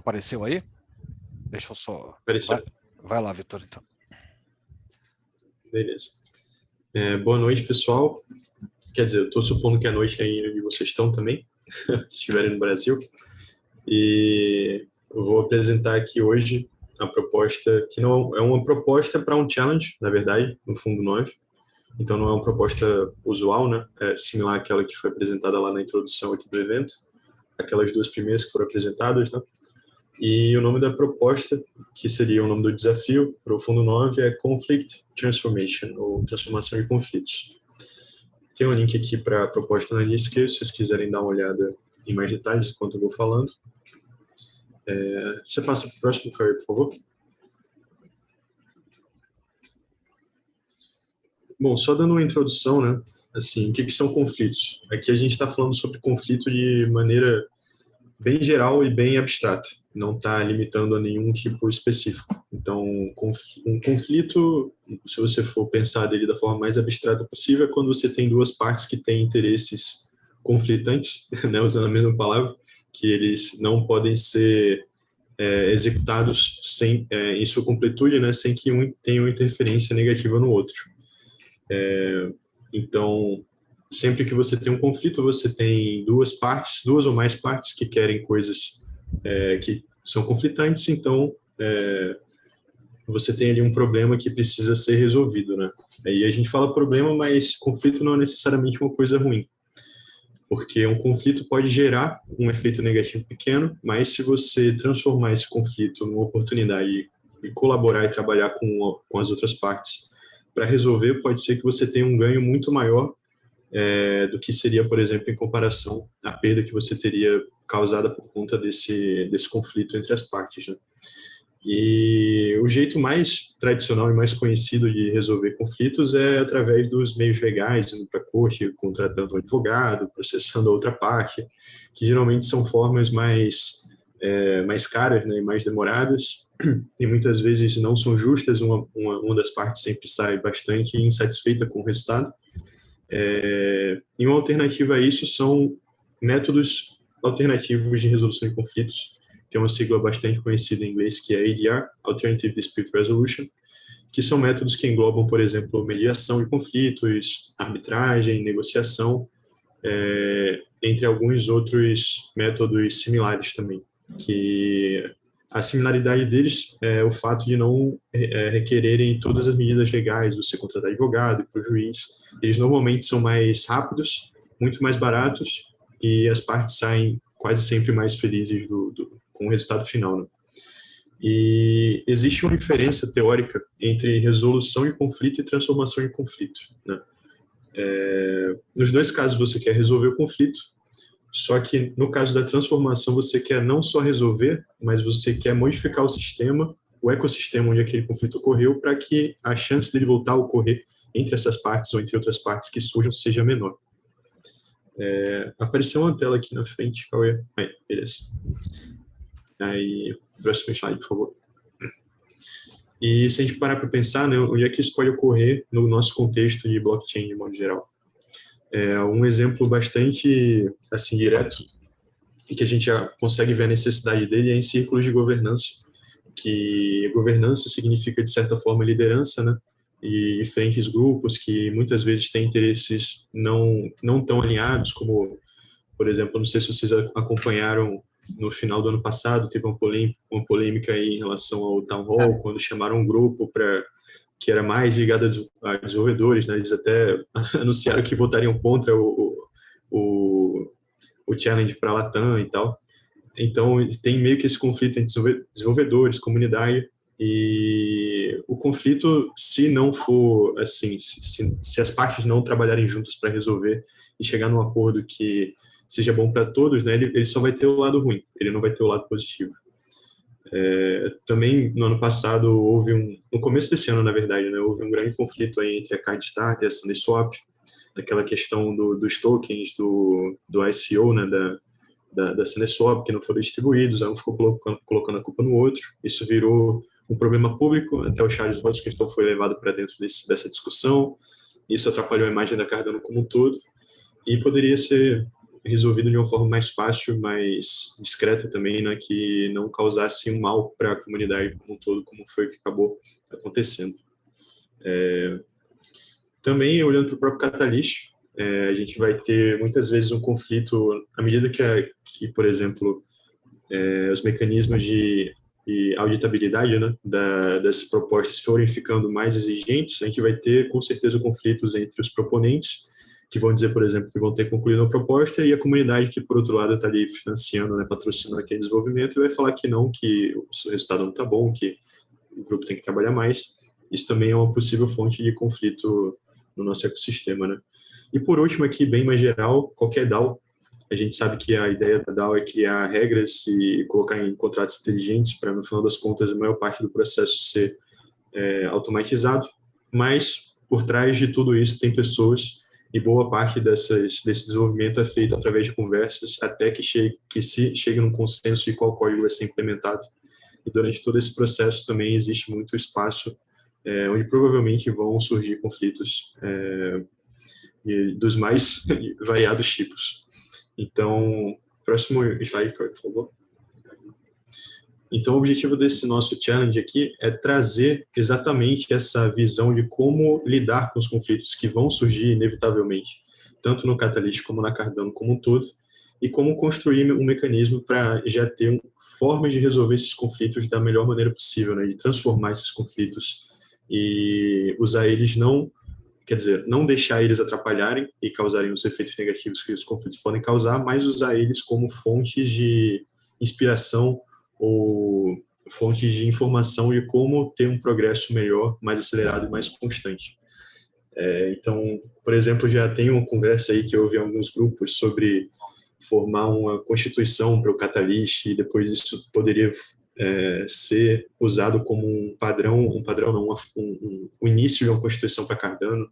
Apareceu aí? Deixa eu só... Apareceu. Vai lá, Vitor, então. Beleza. Boa noite, pessoal. Quer dizer, eu estou supondo que é noite aí onde vocês estão também, se estiverem no Brasil. E eu vou apresentar aqui hoje a proposta, que não é uma proposta para um challenge, na verdade, no Fundo 9. Então, não é uma proposta usual, né? É similar àquela que foi apresentada lá na introdução aqui do evento, aquelas duas primeiras que foram apresentadas, né? E o nome da proposta, que seria o nome do desafio para o Fundo 9, é Conflict Transformation, ou Transformação de Conflitos. Tem um link aqui para a proposta na Nisca, se vocês quiserem dar uma olhada em mais detalhes enquanto eu vou falando. Você passa para o próximo, Curry, por favor. Bom, só dando uma introdução, né? Assim, o que são conflitos? Aqui a gente está falando sobre conflito de maneira bem geral e bem abstrata, não está limitando a nenhum tipo específico. Então, um conflito, se você for pensar dele da forma mais abstrata possível, é quando você tem duas partes que têm interesses conflitantes, né, usando a mesma palavra, que eles não podem ser executados em sua completude, né, sem que um tenha uma interferência negativa no outro. Então, sempre que você tem um conflito, você tem duas ou mais partes que querem coisas que são conflitantes, então você tem ali um problema que precisa ser resolvido, né? Aí a gente fala problema, mas conflito não é necessariamente uma coisa ruim, porque um conflito pode gerar um efeito negativo pequeno, mas se você transformar esse conflito numa oportunidade de colaborar e trabalhar com as outras partes para resolver, pode ser que você tenha um ganho muito maior do que seria, por exemplo, em comparação à perda que você teria causada por conta desse conflito entre as partes, né? E o jeito mais tradicional e mais conhecido de resolver conflitos é através dos meios legais, indo para a corte, contratando um advogado, processando a outra parte, que geralmente são formas mais caras, né, e mais demoradas, e muitas vezes não são justas, uma das partes sempre sai bastante insatisfeita com o resultado. E uma alternativa a isso são métodos alternativos de resolução de conflitos. Tem uma sigla bastante conhecida em inglês que é ADR, Alternative Dispute Resolution, que são métodos que englobam, por exemplo, mediação de conflitos, arbitragem, negociação, entre alguns outros métodos similares também, que a similaridade deles é o fato de não requererem todas as medidas legais, você contratar advogado, para o juiz. Eles normalmente são mais rápidos, muito mais baratos, e as partes saem quase sempre mais felizes com o resultado final, né? E existe uma diferença teórica entre resolução de conflito e transformação de conflito, né? Nos dois casos você quer resolver o conflito, só que no caso da transformação você quer não só resolver, mas você quer modificar o sistema, o ecossistema onde aquele conflito ocorreu, para que a chance dele voltar a ocorrer entre essas partes ou entre outras partes que surjam seja menor. Apareceu uma tela aqui na frente, Cauê. Aí, beleza. Aí, próximo slide, por favor. E se a gente parar para pensar, né, onde é que isso pode ocorrer no nosso contexto de blockchain de modo geral? Um exemplo bastante assim direto e que a gente já consegue ver a necessidade dele é em círculos de governança, que governança significa de certa forma liderança, né? E diferentes grupos que muitas vezes têm interesses não tão alinhados, como, por exemplo, não sei se vocês acompanharam no final do ano passado, teve uma polêmica aí em relação ao Town Hall, quando chamaram um grupo que era mais ligado a desenvolvedores, né? Eles até anunciaram que votariam contra o challenge para a Latam e tal. Então, tem meio que esse conflito entre desenvolvedores, comunidade, e o conflito, se não for assim, se as partes não trabalharem juntas para resolver e chegar num acordo que seja bom para todos, né, ele só vai ter o lado ruim, ele não vai ter o lado positivo. Também no ano passado no começo desse ano, na verdade, né, houve um grande conflito aí entre a CardStart e a SundaeSwap, naquela questão dos tokens do ICO, né, da SundaeSwap, que não foram distribuídos, aí um ficou colocando a culpa no outro. Isso virou um problema público, até o Charles Hoskinson foi levado para dentro dessa discussão. Isso atrapalhou a imagem da Cardano como um todo, e poderia ser resolvido de uma forma mais fácil, mais discreta também, né, que não causasse um mal para a comunidade como um todo, como foi o que acabou acontecendo. Também, olhando para o próprio Catalyst, a gente vai ter muitas vezes um conflito, à medida que por exemplo, os mecanismos de auditabilidade, né, das propostas forem ficando mais exigentes, a gente vai ter, com certeza, conflitos entre os proponentes, que vão dizer, por exemplo, que vão ter concluído uma proposta, e a comunidade que, por outro lado, está ali financiando, né, patrocinando aquele desenvolvimento, e vai falar que não, que o resultado não está bom, que o grupo tem que trabalhar mais. Isso também é uma possível fonte de conflito no nosso ecossistema, né? E por último, aqui, bem mais geral, qualquer DAO, a gente sabe que a ideia da DAO é criar regras e colocar em contratos inteligentes para, no final das contas, a maior parte do processo ser automatizado, mas por trás de tudo isso tem pessoas, e boa parte desse desenvolvimento é feito através de conversas até que se chegue num consenso de qual código vai ser implementado. E durante todo esse processo também existe muito espaço onde provavelmente vão surgir conflitos dos mais variados tipos. Então, próximo slide, por favor. Então, o objetivo desse nosso challenge aqui é trazer exatamente essa visão de como lidar com os conflitos que vão surgir inevitavelmente, tanto no Catalyst como na Cardano como um todo, e como construir um mecanismo para já ter formas de resolver esses conflitos da melhor maneira possível, né, de transformar esses conflitos e usar eles não deixar eles atrapalharem e causarem os efeitos negativos que os conflitos podem causar, mas usar eles como fontes de inspiração ou fontes de informação de como ter um progresso melhor, mais acelerado e mais constante. Então, por exemplo, já tem uma conversa aí que eu ouvi em alguns grupos sobre formar uma constituição para o Catalyst, e depois isso poderia ser usado como um padrão não, um início de uma constituição para Cardano,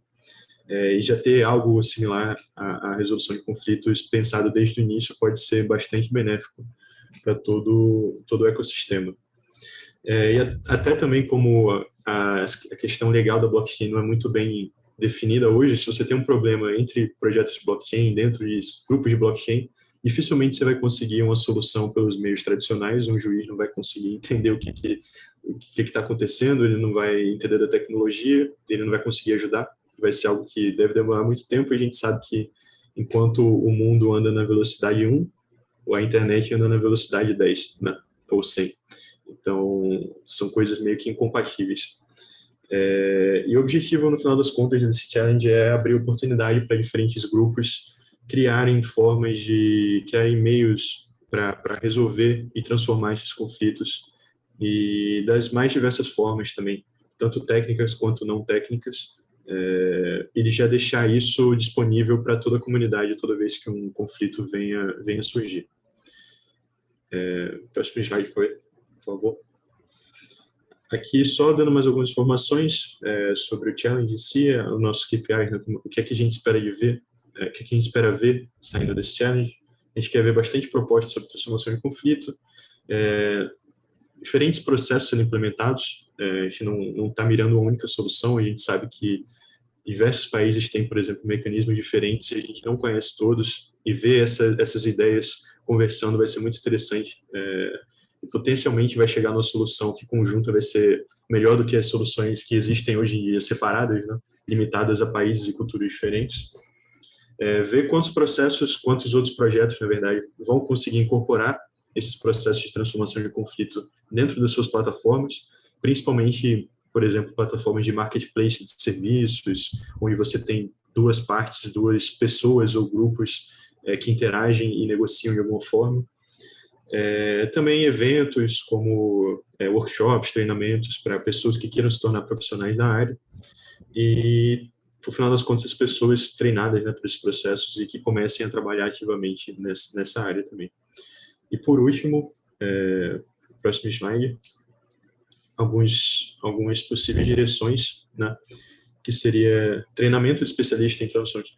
e já ter algo similar à resolução de conflitos pensado desde o início pode ser bastante benéfico para todo o ecossistema. E até também como a questão legal da blockchain não é muito bem definida hoje, se você tem um problema entre projetos de blockchain, dentro de grupos de blockchain, dificilmente você vai conseguir uma solução pelos meios tradicionais, um juiz não vai conseguir entender o que está acontecendo, ele não vai entender da tecnologia, ele não vai conseguir ajudar, vai ser algo que deve demorar muito tempo, e a gente sabe que enquanto o mundo anda na velocidade 1, a internet anda na velocidade 10, né? Ou 100. Então, são coisas meio que incompatíveis. E o objetivo, no final das contas, desse challenge é abrir oportunidade para diferentes grupos criarem formas de criarem meios para resolver e transformar esses conflitos, e das mais diversas formas também, tanto técnicas quanto não técnicas, e de já deixar isso disponível para toda a comunidade toda vez que um conflito venha surgir. Próximo slide, por favor. Aqui, só dando mais algumas informações sobre o challenge em si, o nosso KPI, né, o que é que a gente espera de ver, o que é que a gente espera ver saindo desse challenge. A gente quer ver bastante propostas sobre transformação de conflito, diferentes processos sendo implementados. A gente não está mirando uma única solução, a gente sabe que diversos países têm, por exemplo, mecanismos diferentes e a gente não conhece todos, e ver essas ideias conversando vai ser muito interessante. E potencialmente vai chegar numa solução que conjunta vai ser melhor do que as soluções que existem hoje em dia separadas, né, limitadas a países e culturas diferentes. Ver quantos outros projetos, na verdade, vão conseguir incorporar esses processos de transformação de conflito dentro das suas plataformas, principalmente, por exemplo, plataformas de marketplace de serviços, onde você tem duas partes, duas pessoas ou grupos que interagem e negociam de alguma forma. Também eventos como workshops, treinamentos para pessoas que queiram se tornar profissionais da área, e, por final das contas, as pessoas treinadas, né, para esses processos e que comecem a trabalhar ativamente nessa área também. E, por último, próximo slide, algumas possíveis direções, né, que seria treinamento de especialista em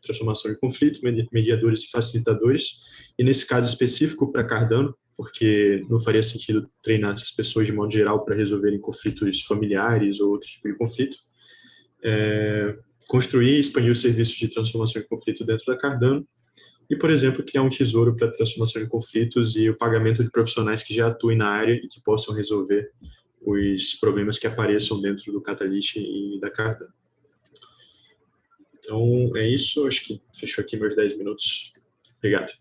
transformação de conflito, mediadores e facilitadores, e nesse caso específico para Cardano, porque não faria sentido treinar essas pessoas de modo geral para resolverem conflitos familiares ou outro tipo de conflito. Construir e expandir os serviços de transformação de conflito dentro da Cardano, e, por exemplo, criar um tesouro para transformação em conflitos e o pagamento de profissionais que já atuem na área e que possam resolver os problemas que apareçam dentro do Catalyst e da Cardano. Então, é isso. Acho que fechou aqui meus 10 minutos. Obrigado.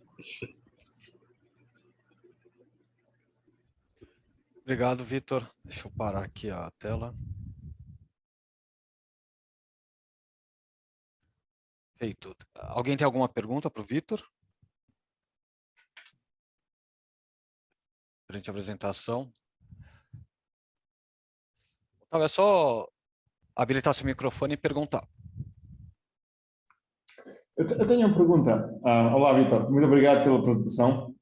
Obrigado, Vitor. Deixa eu parar aqui a tela. Feito. Alguém tem alguma pergunta para o Vitor? Durante a apresentação. Então, é só habilitar seu microfone e perguntar. Eu tenho uma pergunta. Olá, Vitor. Muito obrigado pela apresentação.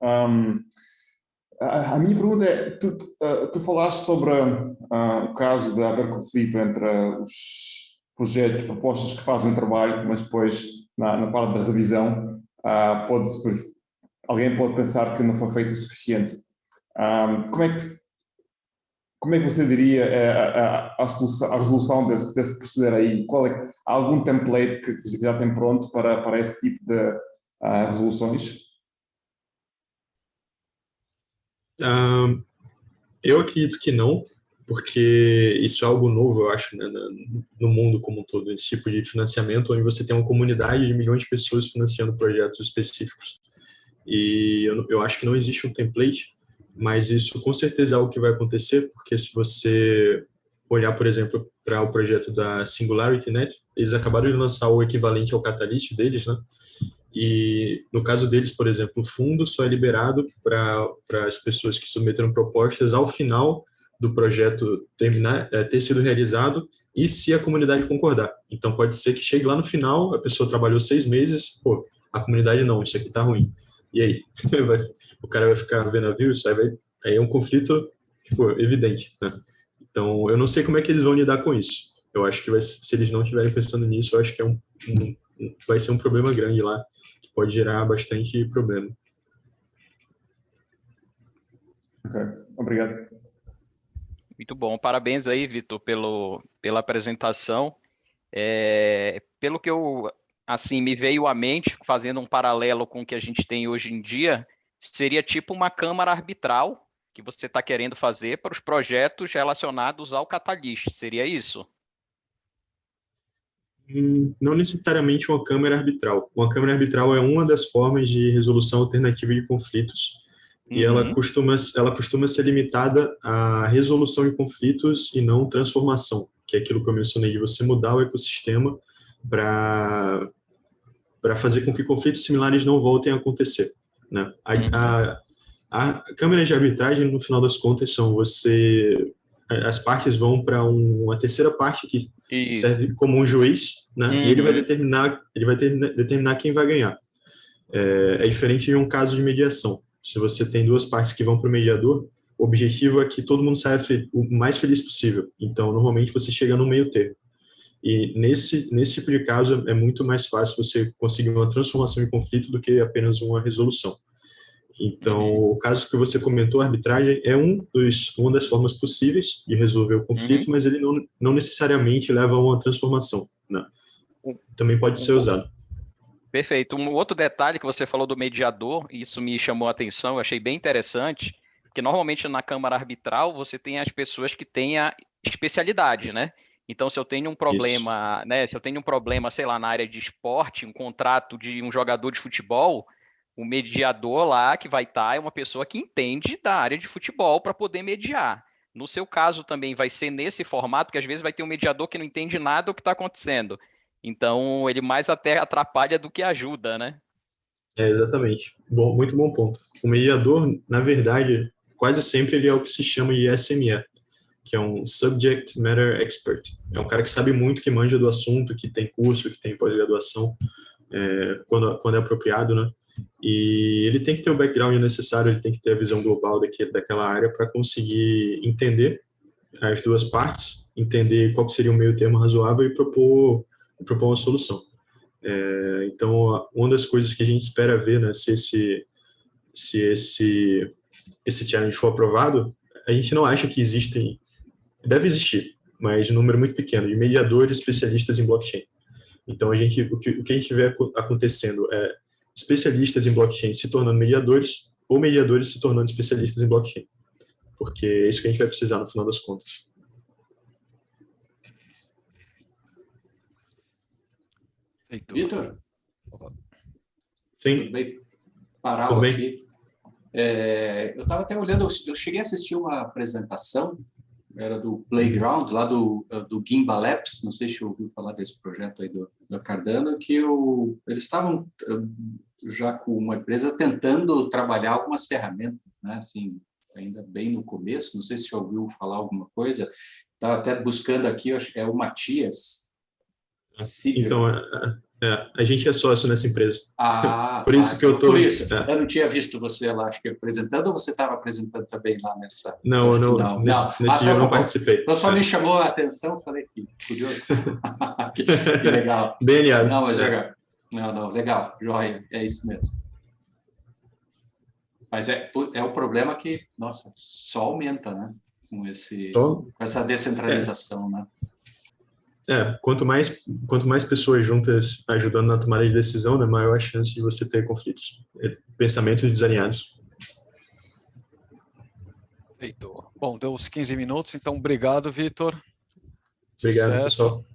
A minha pergunta é, tu falaste sobre o caso de haver conflito entre os projetos, propostas que fazem o trabalho, mas depois, na parte da revisão, alguém pode pensar que não foi feito o suficiente. Como é que você diria a resolução desse proceder aí? Há algum template que já tem pronto para esse tipo de resoluções? Eu acredito que não, porque isso é algo novo, eu acho, né, no mundo como um todo, esse tipo de financiamento, onde você tem uma comunidade de milhões de pessoas financiando projetos específicos. E eu acho que não existe um template, mas isso com certeza é algo que vai acontecer, porque se você olhar, por exemplo, para o projeto da SingularityNet, eles acabaram de lançar o equivalente ao Catalyst deles, né? E no caso deles, por exemplo, o fundo só é liberado para as pessoas que submeteram propostas ao final do projeto ter sido realizado e se a comunidade concordar. Então pode ser que chegue lá no final, a pessoa trabalhou 6 meses, pô, a comunidade não, isso aqui está ruim. E aí? O cara vai ficar vendo a view, aí é um conflito, tipo, evidente, né? Então eu não sei como é que eles vão lidar com isso. Eu acho que se eles não estiverem pensando nisso, eu acho que vai ser um problema grande lá, que pode gerar bastante problema. Ok, obrigado. Muito bom. Parabéns aí, Vitor, pela apresentação. Pelo que assim, me veio à mente, fazendo um paralelo com o que a gente tem hoje em dia, seria tipo uma câmara arbitral que você está querendo fazer para os projetos relacionados ao Catalyst. Seria isso? Não necessariamente uma câmara arbitral. Uma câmara arbitral é uma das formas de resolução alternativa de conflitos, e ela costuma ser limitada à resolução de conflitos e não transformação, que é aquilo que eu mencionei, de você mudar o ecossistema para fazer com que conflitos similares não voltem a acontecer, né? A câmara de arbitragem, no final das contas, as partes vão para uma terceira parte que serve como um juiz, né? E ele vai determinar quem vai ganhar. É diferente de um caso de mediação. Se você tem duas partes que vão para o mediador, o objetivo é que todo mundo saia o mais feliz possível. Então, normalmente, você chega no meio termo. E nesse tipo de caso, é muito mais fácil você conseguir uma transformação em conflito do que apenas uma resolução. Então, o caso que você comentou, a arbitragem é uma das formas possíveis de resolver o conflito, mas ele não necessariamente leva a uma transformação, né? Também pode ser usado. Perfeito. Um outro detalhe que você falou do mediador, isso me chamou a atenção, eu achei bem interessante, porque normalmente na Câmara Arbitral você tem as pessoas que têm a especialidade, né? Então, se eu tenho um problema, né? Se eu tenho um problema, sei lá, na área de esporte, um contrato de um jogador de futebol, o mediador lá que vai estar é uma pessoa que entende da área de futebol para poder mediar. No seu caso também vai ser nesse formato, porque às vezes vai ter um mediador que não entende nada do que está acontecendo. Então, ele mais até atrapalha do que ajuda, né? Exatamente. Muito bom ponto. O mediador, na verdade, quase sempre ele é o que se chama de SME, que é um Subject Matter Expert. É um cara que sabe muito, que manja do assunto, que tem curso, que tem pós-graduação, quando é apropriado, né? E ele tem que ter o background necessário, ele tem que ter a visão global daquela área para conseguir entender as duas partes, entender qual seria o meio termo razoável e propor uma solução. Então, uma das coisas que a gente espera ver, né, se esse challenge for aprovado, a gente não acha que deve existir, mas um número muito pequeno, de mediadores especialistas em blockchain. Então, o que a gente vê acontecendo é especialistas em blockchain se tornando mediadores ou mediadores se tornando especialistas em blockchain. Porque é isso que a gente vai precisar no final das contas. Heitor. Vitor, Sim, tudo bem? Parar Tudo bem. aqui. Eu estava até olhando, eu cheguei a assistir uma apresentação, era do Playground, lá do Gimba Labs, não sei se você ouviu falar desse projeto aí do Cardano, que eles estavam já com uma empresa tentando trabalhar algumas ferramentas, né? Assim, ainda bem no começo, não sei se você ouviu falar alguma coisa, estava até buscando aqui, acho que é o Matias. então a gente é sócio nessa empresa. Por isso que eu tô... Por isso, eu não tinha visto você lá, acho que apresentando, ou você estava apresentando também lá nessa... Não, nesse dia eu não participei. Então só me chamou a atenção, falei que curioso. que legal. Bem alinhado. Não, mas legal, joia, é isso mesmo. Mas é o problema que, nossa, só aumenta, né? Com essa descentralização, né? Quanto mais pessoas juntas ajudando na tomada de decisão, né, maior a chance de você ter conflitos, pensamentos desalinhados. Heitor. Bom, deu os 15 minutos, então obrigado, Vitor. Obrigado, Sucesso. pessoal.